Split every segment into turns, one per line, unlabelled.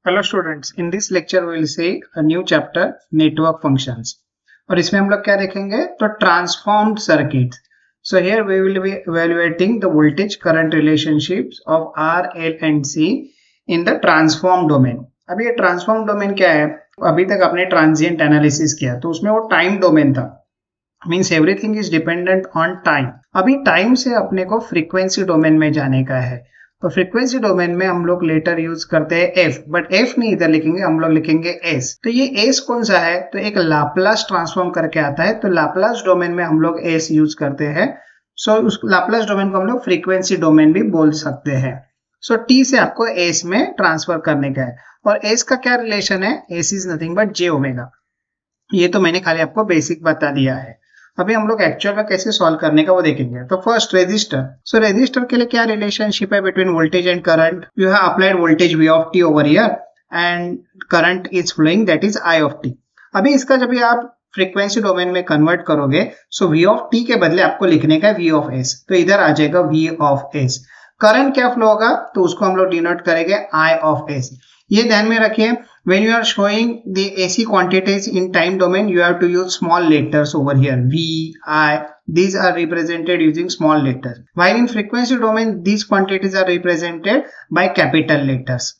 Hello students, in this lecture we will see a new chapter network functions. और इसमें हम लोग क्या देखेंगे तो transformed circuit. So here we will be evaluating the voltage current relationships of R L and C in the transform domain. अभी ये transform domain क्या है? अभी तक आपने ट्रांजिएंट एनालिसिस किया तो उसमें वो टाइम डोमेन था, means everything is dependent on time. अभी टाइम से अपने को फ्रीक्वेंसी डोमेन में जाने का है। तो फ्रीक्वेंसी डोमेन में हम लोग लेटर यूज करते हैं एफ, बट एफ नहीं इधर लिखेंगे, हम लोग लिखेंगे एस। तो ये एस कौन सा है? तो एक लाप्लास ट्रांसफॉर्म करके आता है, तो लाप्लास डोमेन में हम लोग एस यूज करते हैं। सो उस लाप्लास डोमेन को हम लोग फ्रीक्वेंसी डोमेन भी बोल सकते हैं। सो टी से आपको एस में ट्रांसफर करने का है। और एस का क्या रिलेशन है? S is nothing but J omega. ये तो मैंने खाली आपको बेसिक बता दिया है। अभी हम लोग एक्चुअल में कैसे सॉल्व करने का वो देखेंगे। तो फर्स्ट रेजिस्टर। सो रेजिस्टर के लिए क्या रिलेशनशिप है between voltage and current? You have applied voltage V of T over here and current is flowing, that is I of T. अभी इसका जब भी आप फ्रीक्वेंसी डोमेन में कन्वर्ट करोगे सो वी ऑफ टी के बदले आपको लिखने का वी ऑफ एस, तो इधर आ जाएगा वी ऑफ एस। करंट क्या फ्लो होगा तो उसको हम लोग डिनोट करेंगे आई ऑफ एस। ये ध्यान में रखिए, when you are showing the AC quantities in time domain, you have to use small letters over here. V, I, these are represented using small letters. While in frequency domain, these quantities are represented by capital letters.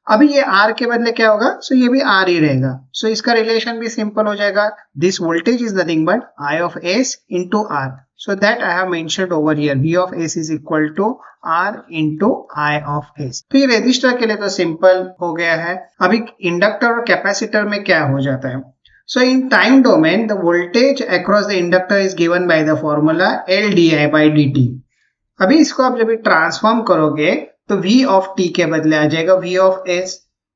अभी ये R के बदले क्या होगा? सो ये भी R ही रहेगा। सो इसका रिलेशन भी सिंपल हो जाएगा। This voltage is nothing but I of S into R. So that I have mentioned over here. V of S is equal to R into I of S. तो ये resistor के लिए तो simple हो गया है। अभी इंडक्टर और कैपेसिटर में क्या हो जाता है? So in time domain, the voltage across the inductor is given by the formula L di by dt. अभी इसको आप जब ट्रांसफॉर्म करोगे तो v ऑफ t के बदले आ जाएगा v ऑफ s,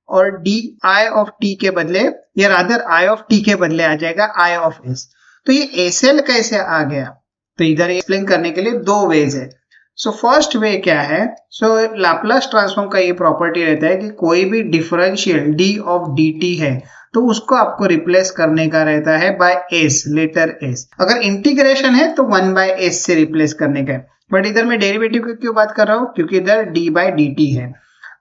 और d i ऑफ t के बदले या रादर i ऑफ t के बदले आ जाएगा i ऑफ s। तो ये SL कैसे आ गया? तो इधर एक्सप्लेन करने के लिए दो वेज है। सो फर्स्ट वे क्या है? सो लाप्लास ट्रांसफॉर्म का ये प्रॉपर्टी रहता है कि कोई भी डिफरेंशियल d ऑफ dt है तो उसको आपको रिप्लेस करने का रहता है बाय s, लेटर s। अगर इंटीग्रेशन है तो 1 बाय s से रिप्लेस करने का है। बट इधर मैं डेरिवेटिव की क्यों बात कर रहा हूँ? क्योंकि इधर d बाय dt है।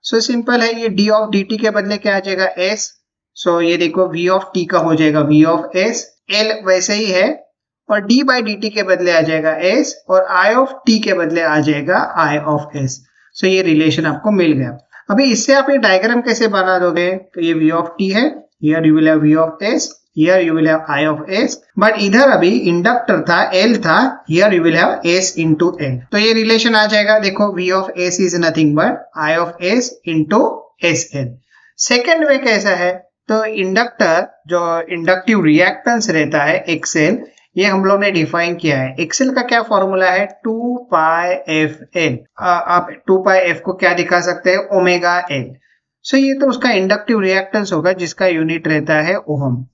सो सिंपल है, ये d ऑफ dt के बदले क्या आ जाएगा? s। सो ये देखो v ऑफ t का हो जाएगा v ऑफ s, l वैसे ही है, और d बाय dt के बदले आ जाएगा s, और i ऑफ t के बदले आ जाएगा i ऑफ s। सो ये रिलेशन आपको मिल गया। अभी इससे आप ये डायग्राम कैसे बना दोगे? तो ये v ऑफ t है, here you will have v of s, here you will have I of s, but इधर अभी इंडक्टर था L था, here you will have s into L। तो ये रिलेशन आ जाएगा। देखो v of s is nothing but I of s into sl। Second way कैसा है? तो इंडक्टर जो इंडक्टिव रिएक्टेंस रहता है XL, ये हम लोग ने डिफाइन किया है। XL का क्या फॉर्मूला है? 2 पाई एफ एल। आप 2 पाई एफ को क्या दिखा सकते हैं? Omega L. सो ये तो उसका इंडक्टिव रिएक्टेंस होगा जिसका यूनिट रहता है ओहम।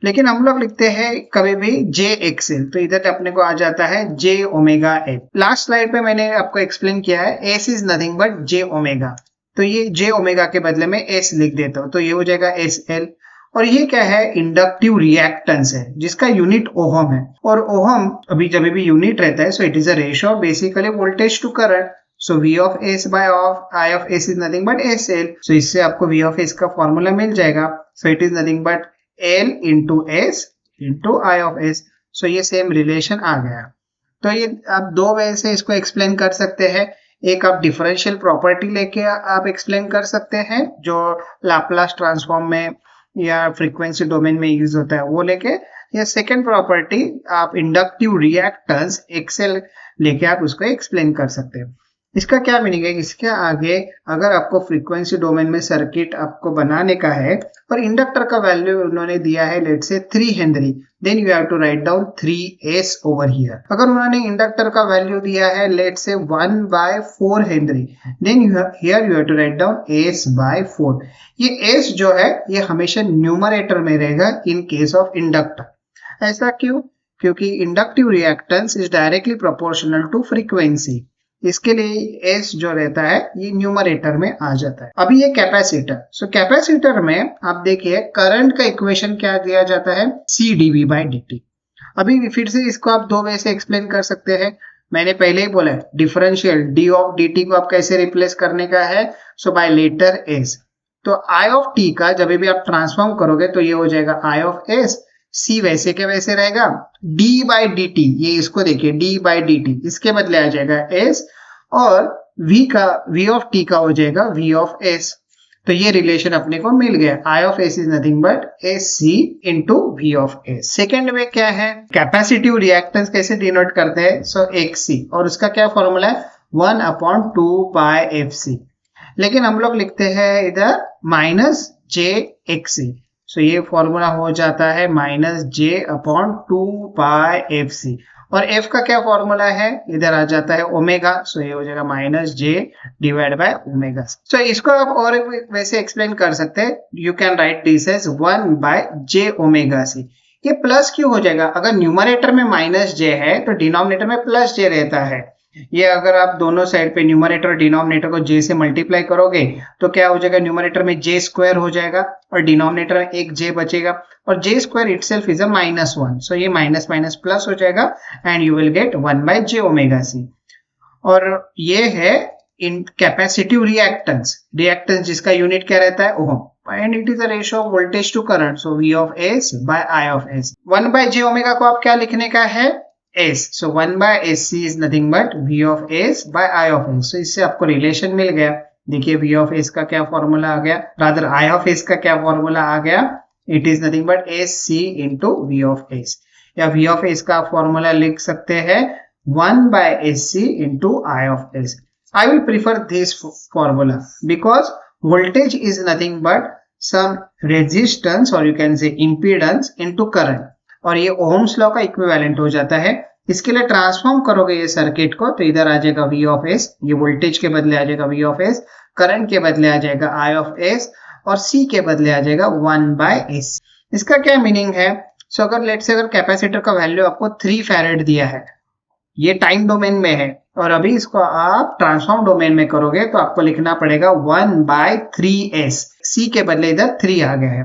लेकिन हम लोग लिखते हैं कभी भी जे एक्सएल, तो इधर अपने को आ जाता है जे ओमेगा एल। लास्ट स्लाइड पे मैंने आपको एक्सप्लेन किया है S is nothing but J omega, तो ये जे ओमेगा के बदले में एस लिख देता हूं, तो ये हो जाएगा एस एल। और ये क्या है? इंडक्टिव रिएक्टेंस है जिसका यूनिट ओहम है, और ओहम अभी जब भी यूनिट रहता है so it is a ratio of basically voltage to current. So V of S by of I of S is nothing but SL। So इससे आपको V ऑफ S का फॉर्मूला मिल जाएगा। So it is nothing but L into S into I of S। So ये same relation आ गया। तो ये आप दो वे से इसको एक्सप्लेन कर सकते हैं। एक आप डिफरेंशियल प्रॉपर्टी लेके आप एक्सप्लेन कर सकते हैं जो लाप्लास ट्रांसफॉर्म में या फ्रीक्वेंसी डोमेन में यूज होता है वो लेके, या सेकेंड प्रॉपर्टी आप इंडक्टिव रिएक्टेंस XL लेके आप उसको एक्सप्लेन कर सकते हैं। इसका क्या मीनिंग है? इसके आगे अगर आपको फ्रीक्वेंसी डोमेन में सर्किट आपको बनाने का है और इंडक्टर का वैल्यू उन्होंने दिया है let say 3 henry, then you have to write down 3s over here. अगर उन्होंने इंडक्टर का वैल्यू दिया है let say 1 by 4 henry, then here you have to write down s by 4। ये s जो है ये हमेशा न्यूमरेटर में रहेगा इन केस ऑफ इंडक्टर। ऐसा क्यों? क्योंकि inductive reactance is directly proportional to frequency, इसके लिए s जो रहता है ये न्यूमरेटर में आ जाता है। अभी ये कैपेसिटर। सो कैपेसिटर में आप देखिए करंट का इक्वेशन क्या दिया जाता है? C dV by dt। अभी फिर से इसको आप दो वे से एक्सप्लेन कर सकते हैं। मैंने पहले ही बोला डिफरेंशियल d ऑफ dt को आप कैसे रिप्लेस करने का है? सो बाय लेटर s। तो I ऑफ t का जब भी आप ट्रांसफॉर्म करोगे तो ये हो जाएगा I ऑफ s, c वैसे के वैसे रहेगा, d बाई डी टी, ये इसको देखिए d बाई डी टी, इसके बदले आ जाएगा s, और v ऑफ t का हो जाएगा v ऑफ s। तो ये रिलेशन अपने को मिल गया, I of s is nothing but sc into v of s। Second में क्या है, कैपेसिटिव रिएक्टेंस कैसे डिनोट करते हैं, सो xc, और उसका क्या फॉर्मूला है 1/2πfc, लेकिन हम लोग लिखते हैं इधर माइनस jxc, सो ये फॉर्मूला हो जाता है -j/2πfc, और f का क्या फॉर्मूला है, इधर आ जाता है ओमेगा, सो ये हो जाएगा -j/ओमेगा। सो इसको आप और वैसे एक्सप्लेन कर सकते हैं, you can write this as 1/j⍵c। ये प्लस क्यों हो जाएगा, अगर न्यूमरेटर में -j है तो डिनोमिनेटर में +j रहता है। ये अगर आप दोनों साइड पे न्यूमरेटर और डिनोमिनेटर को j से मल्टीप्लाई करोगे तो क्या हो जाएगा, न्यूमरेटर में j स्क्वायर हो जाएगा और डिनोमिनेटर में एक j बचेगा, और j square itself is a -1, सो ये माइनस माइनस प्लस हो जाएगा and you will get 1/j⍵c। और ये है इन कैपेसिटिव रिएक्टेंस जिसका यूनिट क्या रहता है, ओम, and it is a ratio of voltage to current, so V of S by I of S। 1/j⍵ को आप क्या लिखने का है, S, so 1/SC is nothing but V of S by I of S। so इससे आपको relation मिल गया। देखिए V of S का क्या फॉर्मूला आ गया, रादर I of S का क्या फॉर्मूला आ गया, it is nothing but SC into V of S, या V of S का फॉर्मूला लिख सकते हैं 1/SC into I of S। I will prefer this formula because voltage is nothing but some resistance or you can say impedance into current, और ये Ohm's law का equivalent हो जाता है। इसके लिए ट्रांसफॉर्म करोगे ये सर्किट को तो इधर आ जाएगा V ऑफ S, ये वोल्टेज के बदले आ जाएगा V ऑफ S, करंट के बदले आ जाएगा I ऑफ S, और C के बदले आ जाएगा 1/S। इसका क्या मीनिंग है, सो अगर लेट्स से अगर कैपेसिटर का वैल्यू आपको 3 फैरेड दिया है, ये टाइम डोमेन में है, और अभी इसको आप ट्रांसफॉर्म डोमेन में करोगे तो आपको लिखना पड़ेगा 1/3s, c के बदले इधर 3 आ गया है।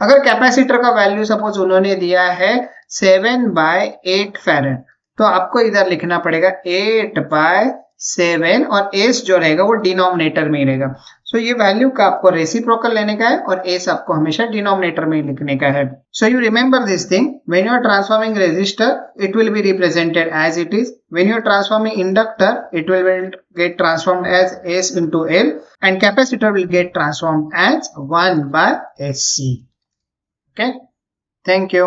अगर कैपेसिटर का वैल्यू सपोज उन्होंने दिया है 7/8 फैरेड, तो आपको इधर लिखना पड़ेगा 8/7, और s जो रहेगा वो डिनोमिनेटर में ही रहेगा। सो ये वैल्यू का आपको रेसिप्रोकल लेने का है और s आपको हमेशा डिनोमिनेटर में लिखने का है। So you remember this thing, when you are transforming resistor it will be represented as it is, when you are transforming inductor it will get transformed as S into L, and capacitor will get transformed as 1/SC. Okay, thank you.